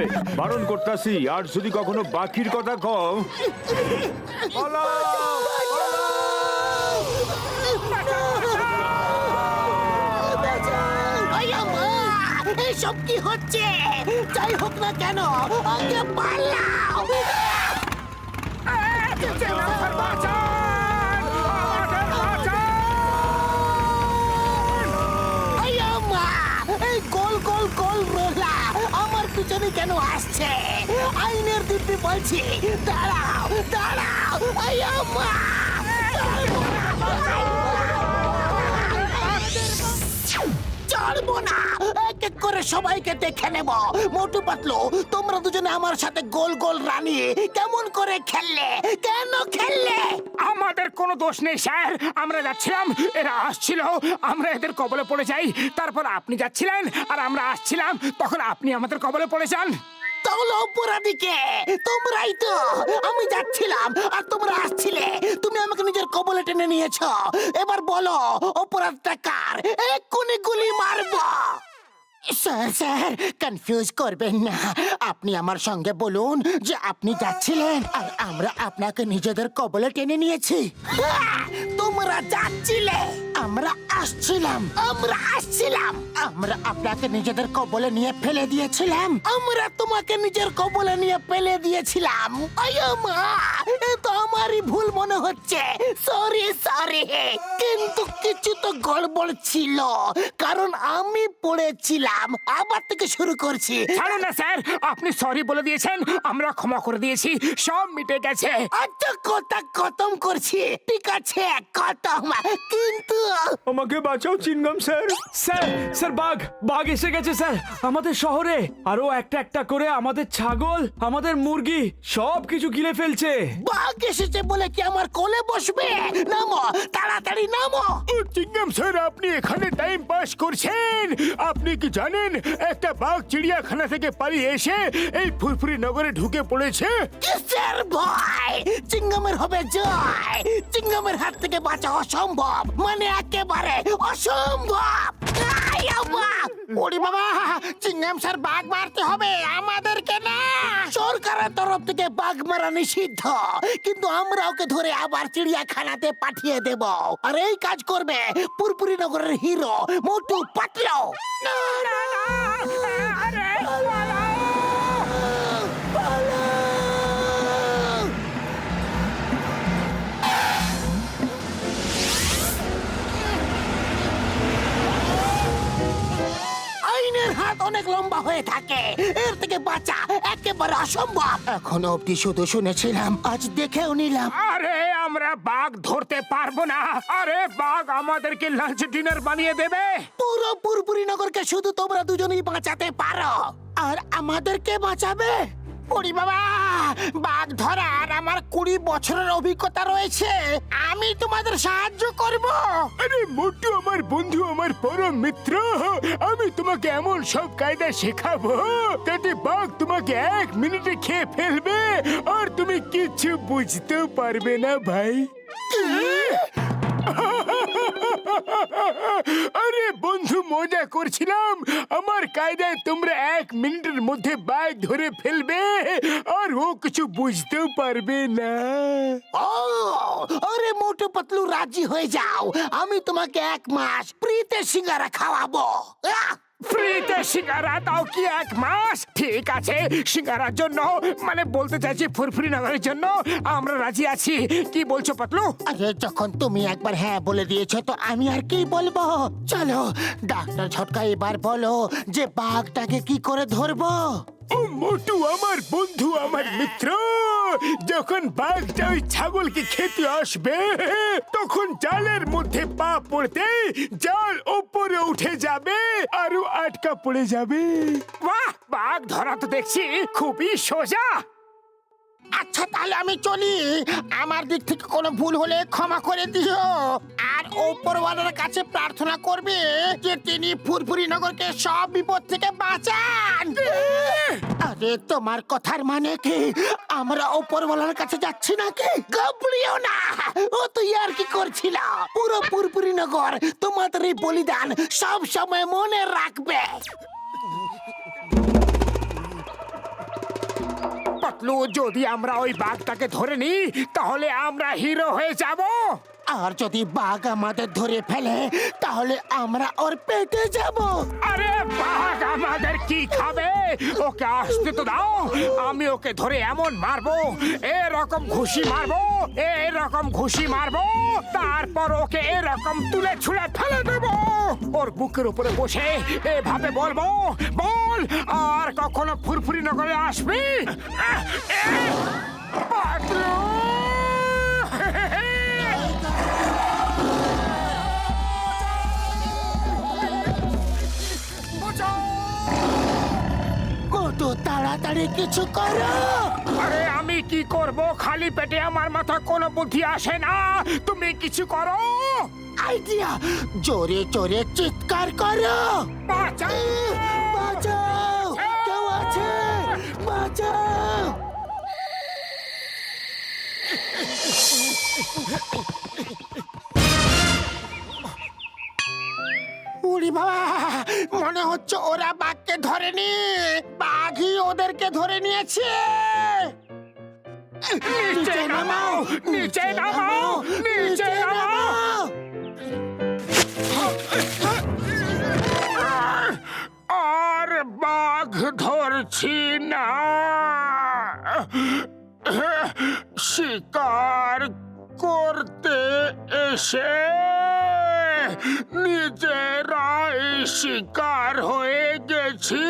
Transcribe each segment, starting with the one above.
এই বারণ করতাছি, আর যদি কখনো বাকির কথা কও এসব কি হচ্ছে? যাই হোক না কেন, আগে পালাও। এই গোল গোল গোল রোলা আমার পিছনে কেন আসছে? আইনের দিব্যি বলছি, দাঁড়াও দাঁড়াও। চড়বো না, এক এক করে সবাইকে দেখে নেব। মোটু পাতলু, তোমরা দুজনে আমার সাথে গোল গোল রানী কেমন করে খেললে? কেন খেললে? আমাদের কোনো দোষ নেই স্যার, আমরা যাচ্ছিলাম, এরা আসছিল, আমরা এদের কবলে পড়ে যাই। তারপর আপনি যাচ্ছিলেন আর আমরা আসছিলাম, তখন আপনি আমাদের কবলে পড়ে যান। তাহলে অপরাধীকে তোমরাই তো। আমি যাচ্ছিলাম আর তোমরা আসছিলে, তুমি আমাকে নিজের কবলে টেনে নিয়েছো। এবার বলো অপরাধটা কার? এক্ষুনি গুলি মারবো। স্যার স্যার, কনফিউজ করবেন না। আপনি আমার সঙ্গে বলুন যে আপনি যাচ্ছিলেন আর আমরা আপনাকে নিজেদের কবলে টেনে নিয়েছি। তোমরা যাচ্ছিলে, আমরা আসছিলাম। আমরা আসছিলাম, আমরা আপনাকে নিজেদের কবলে নিয়ে ফেলে দিয়েছিলাম। আমরা তোমাকে নিজের কবলে নিয়ে ফেলে দিয়েছিলাম। আয়ো মা, এ তো আমারই ভুল মনে হচ্ছে। সরি সরি, কিন্তু কিছু তো গড়বড় ছিল, কারণ আমি পড়েছিলাম। আবার থেকে শুরু করছি। ছাড়ুন না স্যার, আপনি সরি বলে দিয়েছেন, আমরা ক্ষমা করে দিয়েছি, সব মিটে গেছে। আচ্ছা, কথা খতম করছি, ঠিক আছে খতম, কিন্তু আমাকে বাঁচাও চিনগাম স্যার। স্যার স্যার, বাঘ বাঘ এসে গেছে স্যার আমাদের শহরে। আরো একটা একটা করে আমাদের ছাগল, আমাদের মুরগি সব কিছু গিলে ফেলছে। বাঘ এসেছে বলে কি আমার কোলে বসবে? নামো, তাড়াতাড়ি নামো। চিংগাম স্যার, আপনি এখানে টাইম পাস করছেন? আপনি কি জানেন একটা বাঘ চিড়িয়াখানা থেকে পালিয়ে এসে এই ফুরফুরি নগরে ঢুকে পড়েছে? কিসের ভয়? চিংগামের হবে জয়। চিংগামের হাত থেকে বাঁচা অসম্ভব, মানে একেবারে অসম্ভব। ওরে বাবা, চিংগাম স্যার, বাঘ মারতে হবে আমাদেরকে না। সরকারের তরফ থেকে বাঘ মারা নিষিদ্ধ, কিন্তু আমরা ওকে ধরে আবার চিড়িয়াখানাতে পাঠিয়ে দেব। আর এই কাজ করবে পুরপুরি নগরের হিরো মোটু পাতলু। আইনের হাত অনেক লম্বা হয়ে থাকে, এর থেকে বাঁচা একেবারে অসম্ভব। এখনো অব্দি শুধু শুনেছিলাম, আজ দেখেও নিলাম। আরে আমরা বাঘ ধরতে পারবো না। আরে বাঘ আমাদেরকে লাঞ্চ ডিনার বানিয়ে দেবে। পুরো পুরপুরি নগরকে শুধু তোমরা দুজনেই বাঁচাতে পারো, আর আমাদেরকে বাঁচাবে? ওরে বাবা, বাঘ ধরার আমার 20 বছরের অভিজ্ঞতা রয়েছে, আমি তোমাদের সাহায্য করব। আরে মোটু আমার বন্ধু, আমার পরম মিত্র, আমি তোমাকে এমন সব কায়দা শেখাবো যাতে বাঘ তোমাকে 1 মিনিটে খেয়ে ফেলবে আর তুমি কিচ্ছু বুঝতেও পারবে না ভাই। আরে বন্ধু, মজা করছিলাম। আমার কায়দায় তোমরা 1 মিনিটের মধ্যে বাঘ ধরে ফেলবে আর ও কিছু বুঝতেও পারবে না। ও, আরে মোটু পাতলু, রাজি হয়ে যাও, আমি তোমাকে 1 মাস ফ্রিতে সিঙ্গারা খাওয়াবো। ফ্রিতে সিঙ্গারা তাও কি 1 মাস? ঠিক আছে, সিঙ্গারার জন্য, মানে বলতে চাইছি ফুরফুরি নগরের জন্য আমরা রাজি আছি। কি বলছো পাতলু? আরে যখন তুমি একবার হ্যাঁ বলে দিয়েছো তো আমি আর কি বলবো। চলো ডাক্তার ঝটকা, এবার বলো যে বাঘটাকে কি করে ধরবো। ও মোটু আমার বন্ধু, আমার মিত্র, যখন বাঘটা ওই ছাগলকে খেতে আসবে তখন জালের মধ্যে পা পড়তে জাল উপরে উঠে যাবে আর ও আটকা পড়ে যাবে। বাহ, বাঘ ধরা তো দেখছি খুবই সোজা। আচ্ছা তাহলে আমি চলি, আমার দিক থেকে কোনো ভুল হলে ক্ষমা করে দিও। আর ওপরওয়ালার কাছে প্রার্থনা করবে যে তিনি ফুরফুরি নগরকে সব বিপদ থেকে বাঁচান। আরে তোমার কথার মানে কি আমরা ওপরওয়ালার কাছে যাচ্ছি নাকি? ঘাবড়িও না, ও তুই আর কি করছিল। পুরো ফুরফুরি নগর তোমাদের এই বলিদান সব সময় মনে রাখবে। পাতলু, যদি আমরা ওই বাঘটাকে ধরে নিই তাহলে আমরা হিরো হয়ে যাব। আর যদি বাঘ আমাদের ধরে ফেলে তাহলে আমরা ওর পেটে যাব। আরে বাঘ আমাদের কি খাবে? ওকে আসতে তো দাও, আমি ওকে ধরে এমন মারবো, এরকম ঘুষি মারবো, এরকম ঘুষি মারবো, তারপর ওকে এরকম তুলে ছুঁড়ে ফেলে দেবো। ওর বুকের উপরে বসে এভাবে বলবো, বল আর কখনো ফুরফুরি নগরে আসবি? পাতলু! কত তাড়াতাড়ি কিছু করো। আরে আমি কি করব? খালি পেটে আমার মাথা কোনো বুদ্ধি আসে না। তুমি কিছু করো। আইডিয়া, জোরে জোরে চিৎকার করো। বাঁচাও! বাঁচাও, কেউ আছে, বাঁচাও। উড়ি বাবা, মনে হচ্ছে ওরা বাঘকে ধরেনি, বাঘই ওদেরকে ধরে নিয়েছে। নিচে নামাও! নিচে নামাও! নিচে নামাও! আর বাঘ ধরছি না। শিকার করতে এসে নিজেরাই শিকার হয়ে গেছি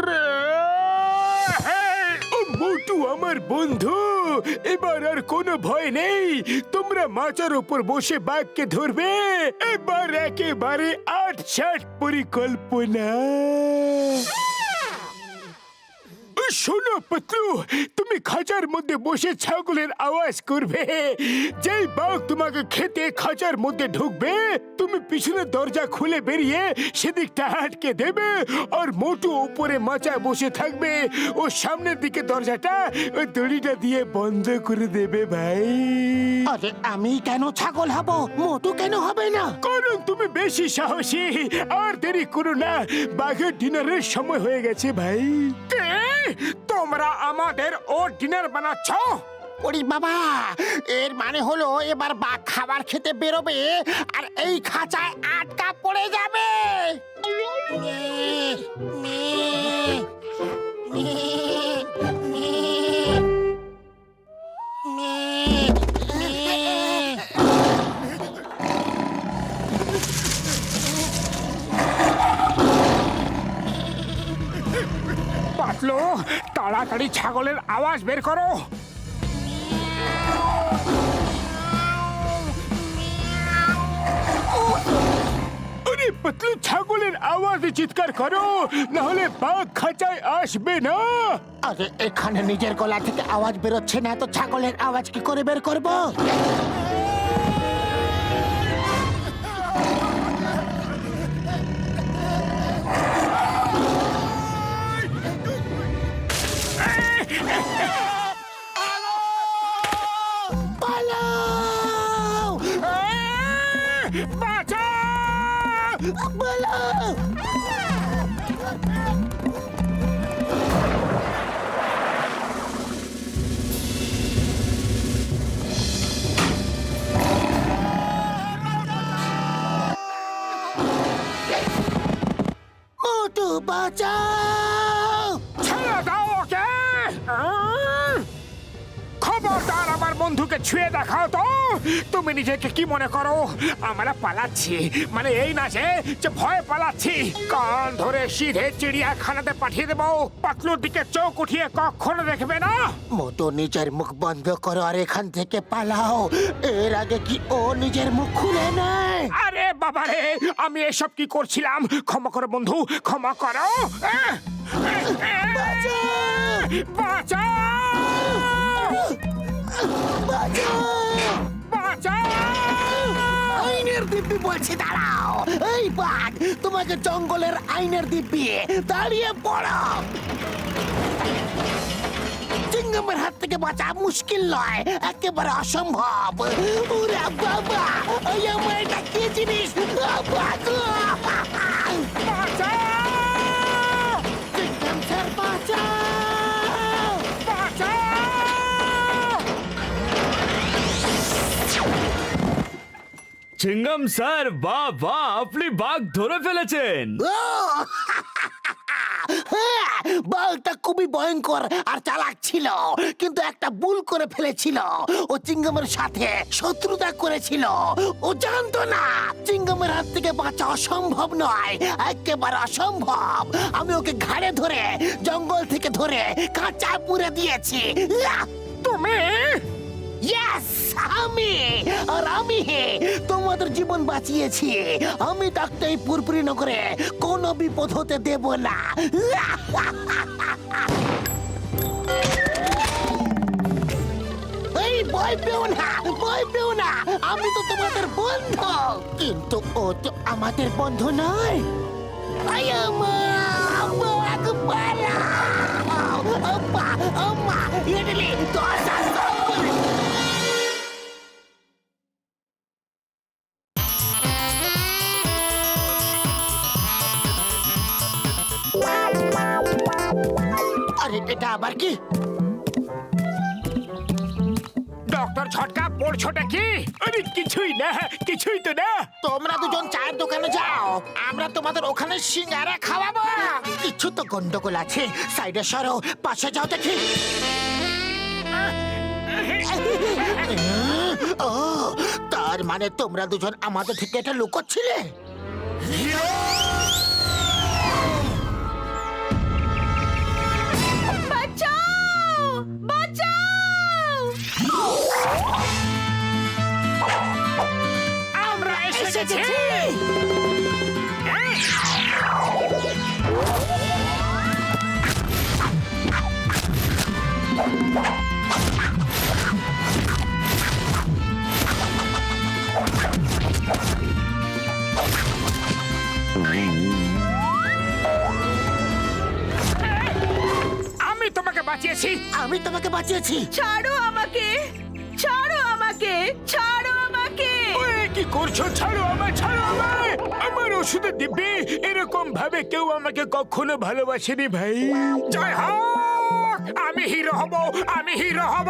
রে। মোটু আমার বন্ধু, এবার আর কোনো ভয় নেই। তোমরা মাচার উপর বসে বাঘকে ধরবে। এবার একেবারে ৮-৬ পরিকল্পনা। শোনো পাতলু, তুমি খাঁচার মধ্যে বসে ছাগলের আওয়াজ করবে। যেই বাঘ তোমাকে খেতে খাঁচার মধ্যে ঢুকবে, তুমি পিছনের দরজা খুলে বেরিয়ে সেদিকটা আটকে দেবে। আর মোটু উপরে মাচায় বসে থাকবে, ও সামনের দিকে দরজাটা ওই দড়িটা দিয়ে বন্ধ করে দেবে ভাই। আরে আমি কেন ছাগল হব? মোটু কেন হবে না? কারণ তুমি বেশি সাহসী। আর দেরি করো না, বাঘের ডিনারের সময় হয়ে গেছে ভাই। তোমরা আমাদের ওর ডিনার বানাচ্ছ? ওরে বাবা, এর মানে হলো এবার বাঘ খাবার খেতে বেরোবে আর এই খাঁচায় আটকা পড়ে যাবে। পাতলু, তাড়াতাড়ি ছাগলের আওয়াজ বের করো। আরে পাতলু, ছাগলের আওয়াজে চিৎকার করো, না হলে বাঘ খাঁচায় আসবে না। আরে এখানে নিজের গলা থেকে আওয়াজ বেরোচ্ছে না, তো ছাগলের আওয়াজ কি করে বের করবো? পালাও! বাঁচাও! পালাও! মোটু বাঁচাও! ছেড়ে দাও ওকে! খবরদার আমার বন্ধুকে ছুঁয়ে দেখাও তো। তুমি নিজেকে কি মনে করো আমরা পালাচ্ছি? মানে এই না যে ভয় পালাচ্ছি। কান ধরে সিধে চিড়িয়াখানাতে পাঠিয়ে দেবো। পাতলুর দিকে চোখ উঠিয়ে কখনো দেখবে না। মোটু নিজের মুখ বন্ধ করো আর এখান থেকে পালাও। এর আগে কি ও নিজের মুখ খুলে নেয়? আরে বাবারে, আমি এসব কি করছিলাম? ক্ষমা করো বন্ধু, ক্ষমা করো। বাঁচাও! আইনের দিব্যি বলছি, দাঁড়াও। এই বাঘ, তোমাকে জঙ্গলের আইনের দিব্যি, দাঁড়িয়ে পড়ো। চিংগামের হাত থেকে বাঁচা মুশকিল নয়, একেবারে অসম্ভব। ওরে বাবা, ওই আমার এটা কি জিনিস? চিংগাম স্যার, বাঁচাও! চিঙ্গম স্যার, বাহ বাহ, আপনি বাঘ ধরে ফেলেছেন। ও! হ্যাঁ, বালটা খুবই ভয়ঙ্কর আর চালাক ছিল, কিন্তু একটা ভুল করে ফেলেছিল। ও চিঙ্গমের সাথে শত্রুতা করেছিল। ও জানতো না চিঙ্গমের হাত থেকে বাঁচা অসম্ভব নয়, একেবারে অসম্ভব। আমি ওকে ঘাড়ে ধরে জঙ্গল থেকে ধরে কাঁচা পুড়ে দিয়েছি। তুমি ইয়েস, আমি তোমাদের জীবন বাঁচিয়েছি। আমি তাকে এই পুরপুরি নগরে কোনো বিপদ হতে দেব না। এই ভয় পেও না, ভয় পেও না, আমি তো তোমাদের বন্ধু। কিন্তু ও তো আমাদের বন্ধু নয়। আয়ামা, বাঘ পালাও। আব্বা, আম্মা, ইডলি, দোসা, সব। আরে এটা আবার কি? ডক্টর ঝটকা পড়ছোটা কি? আরে কিছুই না, কিছুই তো না। তোমরা দুজন চায়ের দোকানে যাও, আমরা তোমাদের ওখানে সিঙ্গারা খাওয়াবো। কিছু তো গন্ডগোল আছে, সাইডে সরো, পাশে যাও দেখি। ও, তার মানে তোমরা দুজন আমাদের থেকে এটা লুকোচ্ছিলে। বাঁচাও! বাঁচাও! আমরা এসেছি। আমি তোমাকে বাঁচিয়েছি। আমি তোমাকে বাঁচিয়েছি। ছাড়ো আমাকে! ছাড়ো আমাকে! ছাড়ো আমাকে! ওরে, কি করছো? ছাড়ো আমায়, ছাড়ো আমায়। আমার ওষুধের দিব্যি এরকম ভাবে কেউ আমাকে কখনো ভালোবাসেনি ভাই। জয় হোক, আমি হিরো হব, আমি হিরো হব।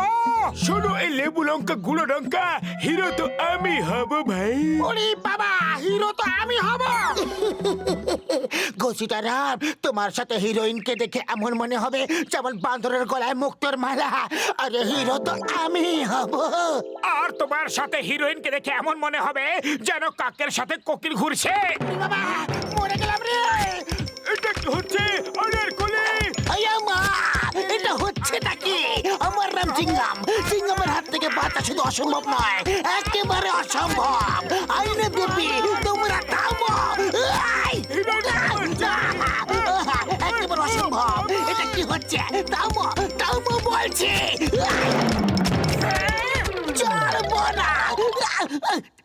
শোনো, এই লেবু লঙ্কা গুঁড়ো লঙ্কা, হিরো তো আমি হব ভাই। ওরে বাবা, হিরো তো আমি হব। ঘোষিতারাম, তোমার সাথে হিরোইনকে দেখে এমন মনে হবে যেমন বান্দরের গলায় মুক্তোর মালা। আরে হিরো তো আমি হব। আর তোমার সাথে হিরোইনকে দেখে এমন মনে হবে যেন কাকের সাথে কোকিল ঘুরছে। বাবা, মরে গেলাম রে। এটা কি হচ্ছে? আরে কোলে আয়ামা, এটা হচ্ছেটা কি? আমার নাম চিঙ্গাম। চিঙ্গামের হাত থেকে বাঁচা শুধু অসম্ভব নয়, একেবারে অসম্ভব। আইনে দেবী, তোমরা থামো। আই! একেবারে অসম্ভব। এটা কি হচ্ছে? থামো, থামো বলছি। ছাড়বো না,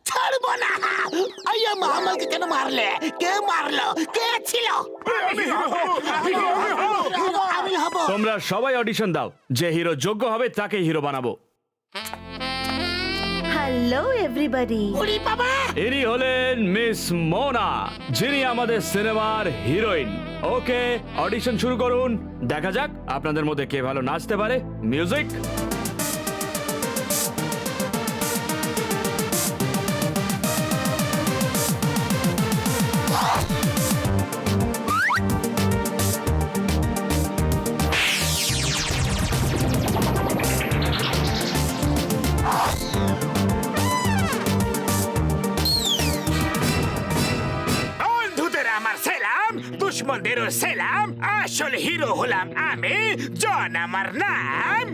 ছাড়বো না। আয়ামা, আমাকে কেন মারলে? কে মারলো? কে ছিল? আমি হব। তোমরা সবাই অডিশন দাও, যে হিরো যোগ্য হবে তাকে হিরো বানাবো। Hello everybody! উড়ি বাবা, ইনি হলেন মিস মোনা, যিনি আমাদের সিনেমার হিরোইন। ওকে, অডিশন শুরু করুন। দেখা যাক আপনাদের মধ্যে কে ভালো নাচতে পারে। মিউজিক। বন্ধুদের আমার সেলাম, দুশ্মনদেরও সেলাম। আসল হিরো হলাম আমি, জন আমার নাম।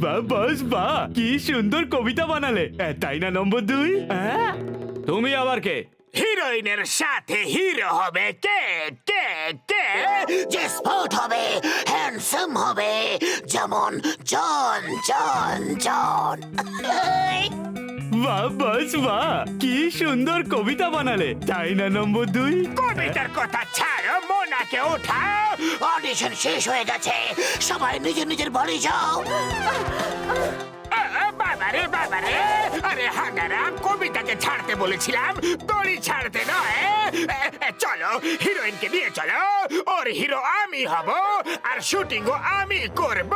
বাহ বস, বাহ, কি সুন্দর কবিতা বানালে, তাই না নম্বর 2? তুমি আবার কে? হিরোইনের সাথে হিরো হবে কে? কে কে? যে স্পোর্ট হবে, হ্যান্ডসাম হবে, যেমন জন জন জন। বাহ বস, বাহ, কি সুন্দর কবিতা বানালে, তাই না নম্বর 2? কবিতার কথা ছাড়ো, মোনাকে ওঠাও। অডিশন শেষ হয়ে গেছে, সবাই নিজের নিজের বাড়ি যাও। বাবারে বাবারে, আরে হাগারাম, কবিতাকে ছাড়তে বলেছিলাম, দড়ি ছাড়তে নয়। চলো, হিরোইনকে নিয়ে চলো। ওর হিরো আমি হব, আর শুটিংও আমি করব।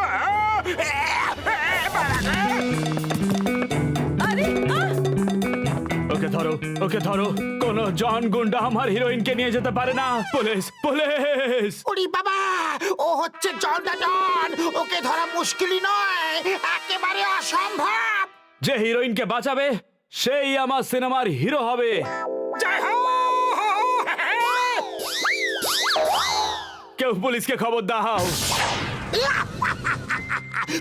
আরে ওকে ধরো, ওকে ধরো। কোন জন গুন্ডা আমার হিরোইনকে নিয়ে যেতে পারে না। Police, police! ওরে বাবা, ও হচ্ছে জন দা ডন। ওকে ধরা মুশকিলই নয়, একেবারে অসম্ভব। যে হিরোইনকে বাঁচাবে সেই আমার সিনেমার হিরো হবে। জয় হো! কেউ পুলিশকে খবর দাও।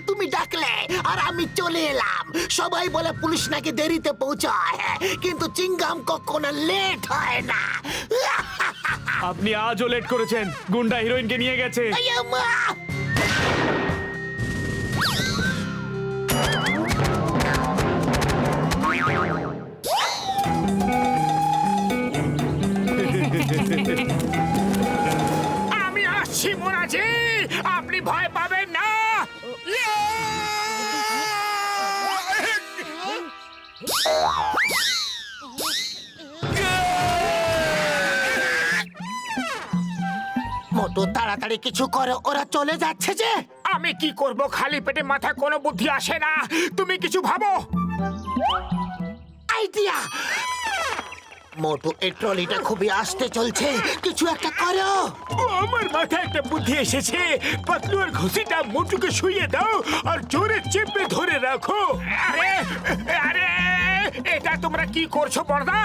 তুমি ডাকলে আর আমি চলে এলাম। সবাই বলে পুলিশ নাকি দেরিতে পৌঁছায়, কিন্তু চিংগাম কখনো লেট হয় না। আপনি আজও লেট করেছেন। গুন্ডা হিরোইনকে নিয়ে গেছে। আইয়া মা! আমি আসছি মোনাজি, আপনি ভয় পাবেন না। মোটু তাড়াতাড়ি কিছু করো, ওরা চলে যাচ্ছে যে। আমি কি করব? খালি পেটে মাথা কোনো বুদ্ধি আসে না। তুমি কিছু ভাবো। আইডিয়া! মোটু, এই ট্রলিটা খুবই আস্তে চলছে, কিছু একটা করো। ও, আমার মাথায় একটা বুদ্ধি এসেছে। পাতলু আর ঘুষিটা মোটুকে শুইয়ে দাও আর জোরে চেপে ধরে রাখো। আরে আরে, এটা তোমরা কি করছো বড়দা?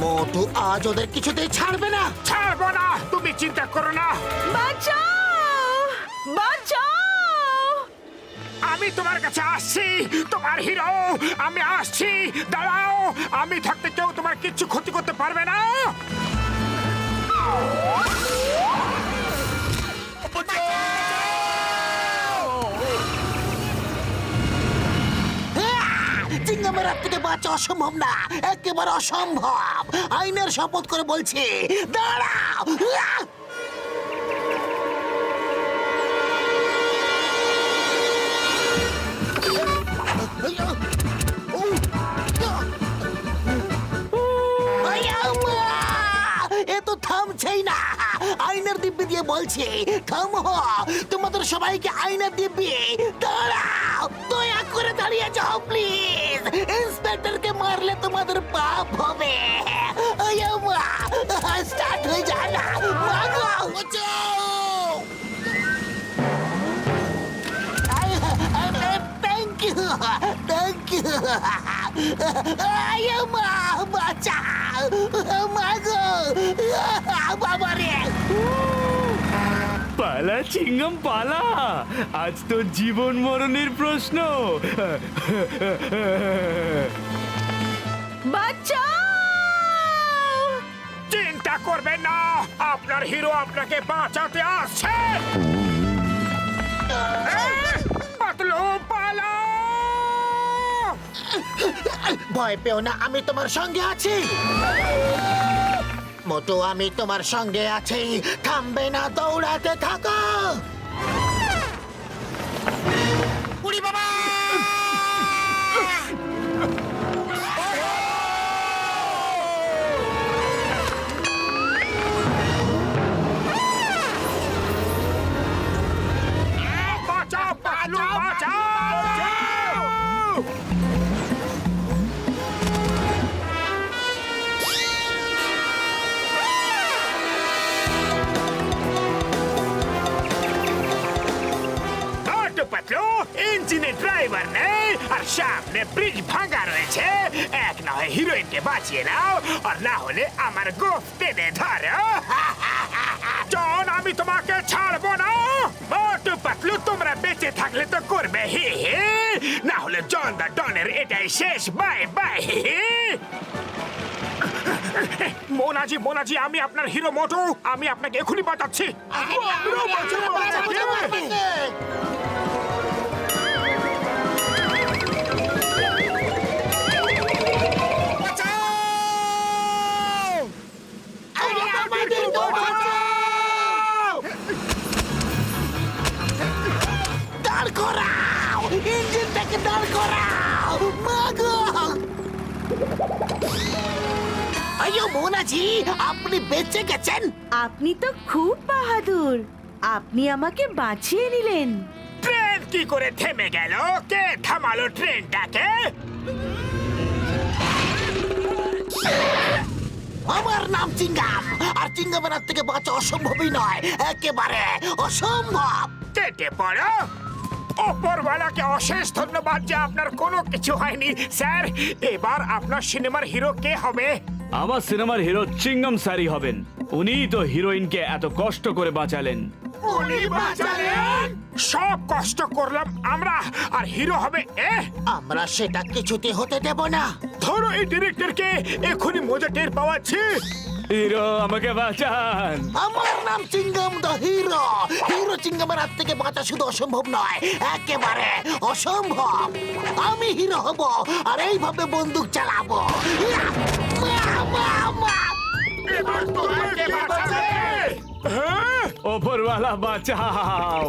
মোটু আজ ওদের কিছুতেই ছাড়বে না। ছাড়বো না, তুমি চিন্তা করো না। বাঁচাও, বাঁচাও! আমি তোমার কাছে আসছি, তোমার হিরো। আমি আসছি, দাঁড়াও। আমি থাকতে কেউ তোমার কিচ্ছু ক্ষতি করতে পারবে না। চিংগামের হাত থেকে বাঁচা অসম্ভব না, একেবারে অসম্ভব। আইনের শপথ করে বলছি, দাঁড়াও। এ তো থামছেই না। আইনের দিব্যি দিয়ে বলছি, থামো। তোমাদের সবাইকে আইনের দিব্যি। দাঁড়াও, দয়া করে দাঁড়িয়ে যাও প্লিজ। ইন্সপেক্টরকে মারলে তোমাদের পাপ হবে। স্টার্ট হয়ে যায় না। Thank you, thank you. বাঁচাও, মাগো, বাবা রে। পালা চিংগাম পালা, আজ তো জীবন মরণের প্রশ্ন। বাঁচাও! চিন্তা করবেন না, আপনার হিরো আপনাকে বাঁচাতে আসছে। পাতলু, পালাও! ভয় পেও না, আমি তোমার সঙ্গে আছি। মোটু, আমি তোমার সঙ্গে আছি। থামবে না, দৌড়াতে থাকো। উড়ি বাবা! বাঁচাও, পাতলু, বাঁচাও! পাতলু, ইঞ্জিনে ড্রাইভার নেই আর সামনে ব্রিজ ভাঙা রয়েছে। এক না হয় হিরোইনকে বাঁচিয়ে নাও, আর না হলে আমার গোফ টেনে ধরো। জন, আমি তোমাকে ছাড়বো না। মোটু পাতলু, তোমরা বেঁচে থাকলে তো করবে হি হি, না হলে জন দা ডনের এটাই শেষ। Bye bye. মোনাজি, মোনাজি, আমি আপনার হিরো মোটু। আমি আপনাকে এখনই বাঁচাচ্ছি। দাঁড় করাও, ইঞ্জিনটাকে দাঁড় করাও, মাগো। আইয়ো মোনাজি, আপনি বেঁচে গেছেন। আপনি তো খুব বাহাদুর। আপনি আমাকে বাঁচিয়ে নিলেন। ট্রেন কি করে থেমে গেল? কে থামালো ট্রেনটাকে? আমার নাম চিঙ্গাম, আর চিঙ্গামের হাত থেকে বাঁচা অসম্ভবই নয়, একেবারে অসম্ভব। কেটে পড়ো। ওপরওয়ালাকে অশেষ ধন্যবাদ যে আপনার কোনো কিছু হয়নি। স্যার, এবার আপনার সিনেমার হিরো কে হবে? আমার সিনেমার হিরো চিঙ্গম স্যারই হবেন। উনিই তো হিরোইনকে এত কষ্ট করে বাঁচালেন। উনি বাঁচালেন? সব কষ্ট করলাম আমরা, আর হিরো হবে এ? আমরা সেটা কিছুতে হতে দেব না। ধরো এই ডিরেক্টরকে, এখনই মজা টের পাওয়াচ্ছি। হিরো আমাকে বাঁচান। আমার নাম চিঙ্গাম দ্য হিরো। হিরো চিঙ্গামের হাত থেকে বাঁচা শুধু অসম্ভব নয়, একেবারে অসম্ভব। আমি হিরো হব আর এইভাবে বন্দুক চালাবো। এবার তোমাকে বাঁচাবে। হ্যাঁ? ওপরওয়ালা বাঁচাও।